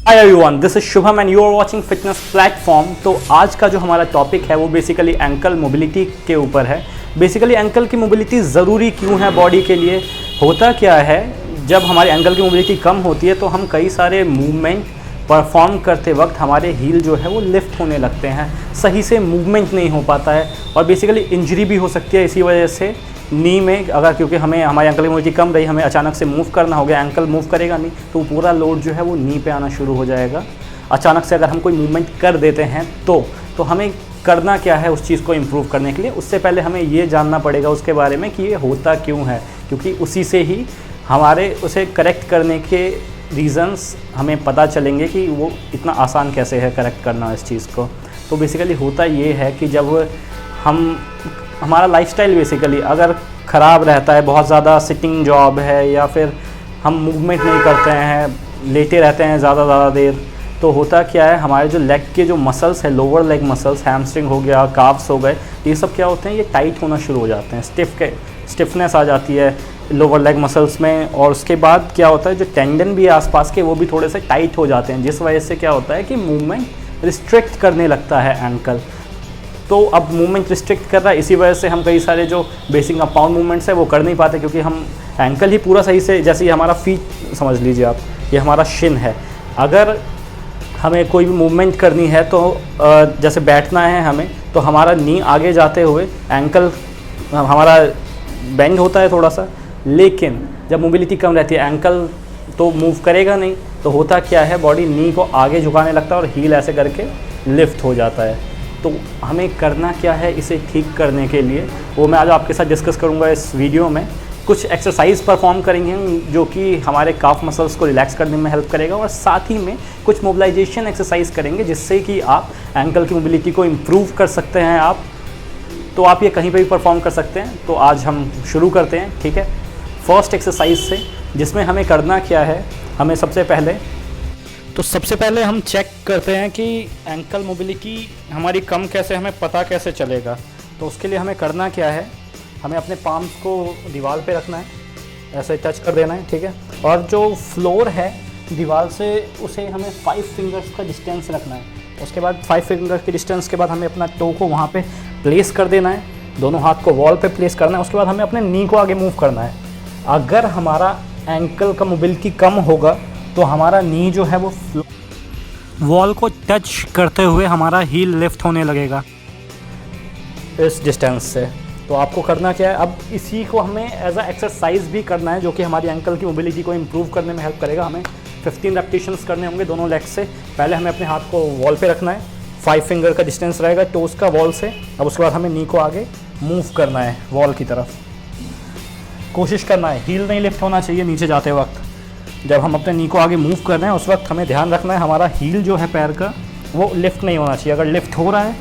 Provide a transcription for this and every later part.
Hi everyone, this is Shubham and you are watching fitness platform. तो आज का जो हमारा टॉपिक है वो बेसिकली एंकल मोबिलिटी के ऊपर है। बेसिकली एंकल की मोबिलिटी ज़रूरी क्यों है बॉडी के लिए। होता क्या है, जब हमारे एंकल की मोबिलिटी कम होती है तो हम कई सारे मूवमेंट परफॉर्म करते वक्त हमारे हील जो है वो लिफ्ट होने लगते हैं, सही से मूवमेंट नहीं हो पाता है और बेसिकली इंजरी भी हो सकती है इसी वजह से नी में। अगर क्योंकि हमें हमारी एंकल की मोबिलिटी कम रही, हमें अचानक से मूव करना हो गया, एंकल मूव करेगा नहीं तो पूरा लोड जो है वो नी पे आना शुरू हो जाएगा। अचानक से अगर हम कोई मूवमेंट कर देते हैं तो हमें करना क्या है उस चीज़ को इम्प्रूव करने के लिए। उससे पहले हमें ये जानना पड़ेगा उसके बारे में कि ये होता क्यों है, क्योंकि उसी से ही हमारे उसे करेक्ट करने के रीज़न्स हमें पता चलेंगे कि वो इतना आसान कैसे है करेक्ट करना इस चीज़ को। तो बेसिकली होता ये है कि जब हमारा लाइफस्टाइल बेसिकली अगर ख़राब रहता है, बहुत ज़्यादा सिटिंग जॉब है या फिर हम मूवमेंट नहीं करते हैं, लेटे रहते हैं ज़्यादा देर, तो होता क्या है हमारे जो लेग के जो मसल्स है, लोअर लेग मसल्स, हैमस्ट्रिंग हो गया, काफ्स हो गए, ये सब क्या होते हैं, ये टाइट होना शुरू हो जाते हैं, स्टिफनेस आ जाती है लोअर लेग मसल्स में। और उसके बाद क्या होता है, जो टेंडन भी है आसपास के वो भी थोड़े से टाइट हो जाते हैं, जिस वजह से क्या होता है कि मूवमेंट रिस्ट्रिक्ट करने लगता है एंकल। तो अब मूवमेंट रिस्ट्रिक्ट कर रहा है, इसी वजह से हम कई सारे जो बेसिक अपाउंड मूवमेंट्स है वो कर नहीं पाते, क्योंकि हम एंकल ही पूरा सही से, जैसे ये हमारा फीट समझ लीजिए आप, ये हमारा शिन है। अगर हमें कोई भी मूवमेंट करनी है तो जैसे बैठना है हमें, तो हमारा नी आगे जाते हुए एंकल हमारा बेंड होता है थोड़ा सा, लेकिन जब मोबिलिटी कम रहती है एंकल तो मूव करेगा नहीं। तो होता क्या है, बॉडी नी को आगे झुकाने लगता है और हील ऐसे करके लिफ्ट हो जाता है। तो हमें करना क्या है इसे ठीक करने के लिए, वो मैं आज आपके साथ डिस्कस करूँगा इस वीडियो में। कुछ एक्सरसाइज परफॉर्म करेंगे हम जो कि हमारे काफ मसल्स को रिलैक्स करने में हेल्प करेगा, और साथ ही में कुछ मोबिलाइजेशन एक्सरसाइज करेंगे जिससे कि आप एंकल की मोबिलिटी को इम्प्रूव कर सकते हैं। तो आप ये कहीं पे भी परफॉर्म कर सकते हैं। तो आज हम शुरू करते हैं, ठीक है, फर्स्ट एक्सरसाइज से, जिसमें हमें करना क्या है। हमें सबसे पहले हम चेक करते हैं कि एंकल मोबिलिटी हमारी कम कैसे, हमें पता कैसे चलेगा। तो उसके लिए हमें करना क्या है, हमें अपने पाम्स को दीवार पे रखना है, ऐसे टच कर देना है, ठीक है। और जो फ्लोर है दीवार से उसे हमें 5 फिंगर्स का डिस्टेंस रखना है। उसके बाद 5 फिंगर्स के डिस्टेंस के बाद हमें अपना टो को वहाँ पे प्लेस कर देना है, दोनों हाथ को वॉल पे प्लेस करना है। उसके बाद हमें अपने नी को आगे मूव करना है। अगर हमारा एंकल का मोबिलिटी कम होगा तो हमारा नी जो है वो वॉल को टच करते हुए हमारा हील लिफ्ट होने लगेगा इस डिस्टेंस से। तो आपको करना क्या है, अब इसी को हमें एज अ एक्सरसाइज भी करना है जो कि हमारी एंकल की मोबिलिटी को इम्प्रूव करने में हेल्प करेगा। हमें 15 रेपिटेशंस करने होंगे दोनों लेग से। पहले हमें अपने हाथ को वॉल पे रखना है, 5 फिंगर का डिस्टेंस रहेगा टोस का वॉल से। अब उसके बाद हमें नी को आगे मूव करना है वॉल की तरफ, कोशिश करना है, हील नहीं लिफ्ट होना चाहिए नीचे जाते वक्त। जब हम अपने नी को आगे मूव कर रहे हैं उस वक्त हमें ध्यान रखना है हमारा हील जो है पैर का वो लिफ्ट नहीं होना चाहिए। अगर लिफ्ट हो रहा है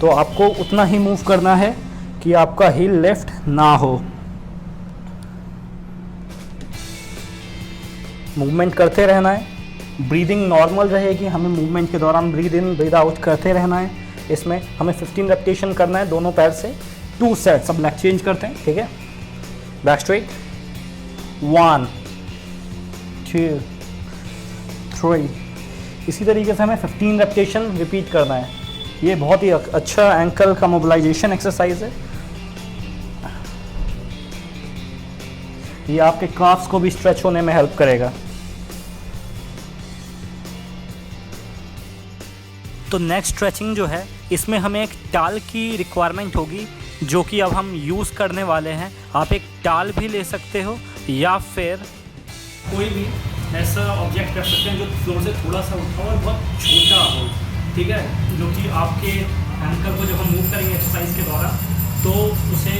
तो आपको उतना ही मूव करना है कि आपका हील लिफ्ट ना हो। मूवमेंट करते रहना है, ब्रीदिंग नॉर्मल रहेगी, हमें मूवमेंट के दौरान ब्रीद इन ब्रीद आउट करते रहना है। इसमें हमें 15 रेपिटेशन करना है दोनों पैर से, 2 सेट। सब लेग चेंज करते हैं, ठीक है, बैक स्ट्रेट, 1 2 3। इसी तरीके से हमें 15 रेपिटेशन रिपीट करना है। ये बहुत ही अच्छा एंकल का मोबिलाइजेशन एक्सरसाइज है। ये आपके काफ्स को भी स्ट्रेच होने में हेल्प करेगा। तो नेक्स्ट स्ट्रेचिंग जो है इसमें हमें एक टाल की रिक्वायरमेंट होगी जो कि अब हम यूज़ करने वाले हैं। आप एक टाल भी ले सकते हो या फिर कोई भी ऐसा ऑब्जेक्ट कर सकते हैं जो फ्लोर से थोड़ा सा उठा हो और बहुत छोटा हो, ठीक है, जो कि आपके एंकल को जब हम मूव करेंगे एक्सरसाइज के द्वारा तो उसे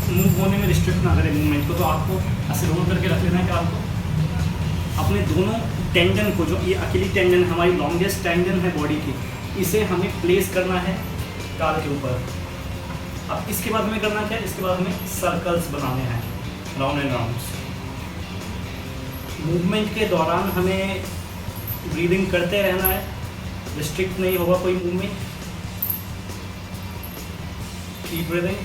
मूव होने में रिस्ट्रिक्ट ना करें मूवमेंट को। तो आपको ऐसे रोल करके रख लेना है कि आपको अपने दोनों टेंडन को, जो ये अकेली टेंडन हमारी लॉन्गेस्ट टेंडन है बॉडी की, इसे हमें प्लेस करना है टाल के ऊपर। अब इसके बाद हमें करना क्या है, इसके बाद हमें सर्कल्स बनाने हैं, राउंड एंड राउंड्स। मूवमेंट के दौरान हमें ब्रीदिंग करते रहना है, रिस्ट्रिक्ट नहीं होगा कोई मूवमेंट, कीप ब्रीदिंग।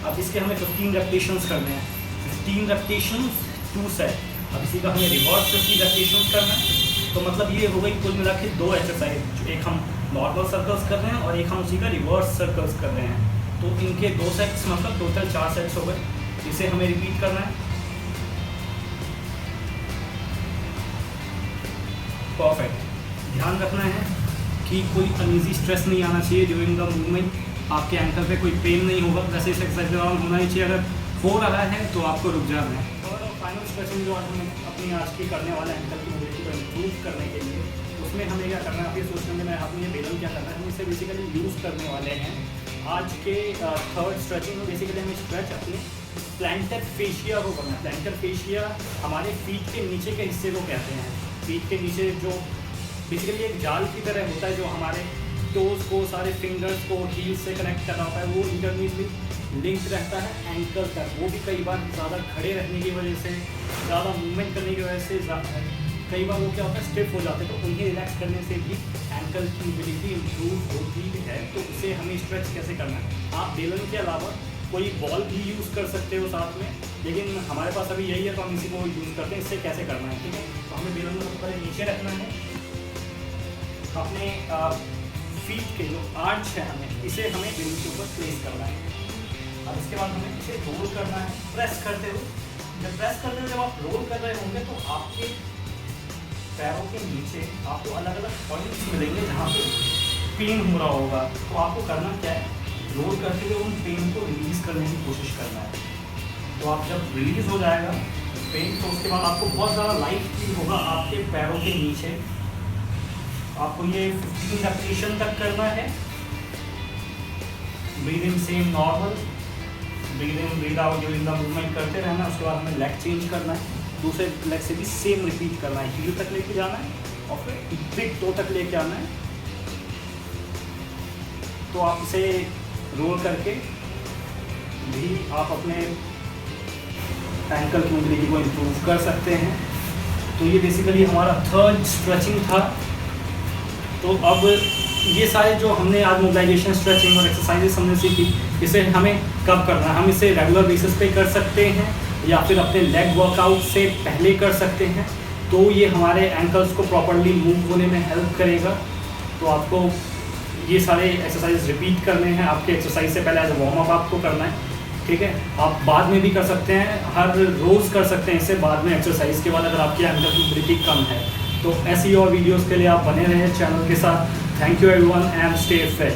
अब इसके हमें 15 रेपिटेशंस करने हैं, 15 रेपिटेशंस 2 सेट। अब इसी का हमें रिवर्स 50 रेपिटेशन करना है। तो मतलब ये हो गई कुल मिला के 2 एक्सरसाइज, एक हम नॉर्मल सर्कल्स कर रहे हैं और एक हम उसी का रिवर्स सर्कल्स कर रहे हैं। तो इनके 2 सेट्स मतलब टोटल 4 सेट्स हो गए। इसे हमें रिपीट करना है। परफेक्ट। ध्यान रखना है कि कोई अनईजी स्ट्रेस नहीं आना चाहिए ड्यूरिंग द मूवमेंट। आपके एंकल पे कोई पेन नहीं होगा, वैसे इस एक्सरसाइज के दौरान होना ही चाहिए। अगर हो रहा है तो आपको रुक जाना है। और फाइनल स्ट्रेचिंग जो हम अपनी आज की करने वाले एंकल की मोबिलिटी को इम्प्रूव करने के लिए, उसमें हमें क्या करना है, आप ये सोच लेंगे मैं आपने ये बेलन क्या करना है, हम इसे बेसिकली यूज़ करने वाले हैं आज के थर्ड स्ट्रेचिंग में। बेसिकली हमें स्ट्रेच अपने प्लैंटर फेशिया को करना है। प्लैंटर फेशिया हमारे फीट के नीचे के हिस्से को कहते हैं। फीट के नीचे जो बेसिकली एक जाल की तरह होता है, जो हमारे टोज़ को, सारे फिंगर्स को हील से कनेक्ट करना होता है, वो इंटरमीडिएटली लिंक रहता है एंकल तक। वो भी कई बार ज़्यादा खड़े रहने की वजह से, ज़्यादा मूवमेंट करने की वजह से कई बार वो क्या होता है, स्टिफ हो जाते हैं। तो उन्हें रिलैक्स करने से भी एंकल की मोबिलिटी इम्प्रूव होती है। तो उसे हमें स्ट्रेच कैसे करना है, आप बेलन के अलावा कोई बॉल भी यूज़ कर सकते हो साथ में, लेकिन हमारे पास अभी यही है तो हम इसी को यूज़ करते हैं। इससे कैसे करना है, ठीक है। तो हमें बेलन को सबसे पहले नीचे रखना है, अपने फीट के जो आर्च है इसे हमें बेलन के ऊपर प्लेस करना है। अब इसके बाद हमें इसे रोल करना है प्रेस करते हुए। जब आप रोल कर रहे होंगे तो आपके पैरों के नीचे आपको अलग अलग पॉइंट्स मिलेंगे जहाँ पे पेन हो रहा होगा। तो आपको करना क्या है, रोल करते हुए उन पेन को रिलीज़ करने की कोशिश करना है। तो आप जब रिलीज़ हो जाएगा पेन, तो उसके बाद आपको बहुत ज़्यादा लाइट फील होगा आपके पैरों के नीचे। आपको ये 15 रेपिटेशन तक करना है। Breathe in same normal, breathe in breathe out during the movement करते रहना। उसके बाद हमें लेग चेंज करना है, दूसरे लेग से भी सेम रिपीट करना है। हील तक लेके जाना है और फिर बिग टो तक लेके आना है। तो आप इसे रोल करके भी आप अपने एंकल की मोबिलिटी को इम्प्रूव कर सकते हैं। तो ये बेसिकली हमारा थर्ड स्ट्रेचिंग था। तो अब ये सारे जो हमने आज मोबिलाइजेशन, स्ट्रेचिंग और एक्सरसाइजेस हमने सीखी, इसे हमें कब करना है, हम इसे रेगुलर बेसिस पे कर सकते हैं या फिर अपने लेग वर्कआउट से पहले कर सकते हैं। तो ये हमारे एंकल्स को प्रॉपरली मूव होने में हेल्प करेगा। तो आपको ये सारे एक्सरसाइज रिपीट करने हैं। आपके एक्सरसाइज से पहले एज वार्म अप आपको करना है, ठीक है। आप बाद में भी कर सकते हैं, हर रोज़ कर सकते हैं इसे बाद में एक्सरसाइज के बाद, अगर आपकी एंकल की मोबिलिटी कम है। तो ऐसी और वीडियोज़ के लिए आप बने रहें चैनल के साथ। Thank you everyone and stay fit.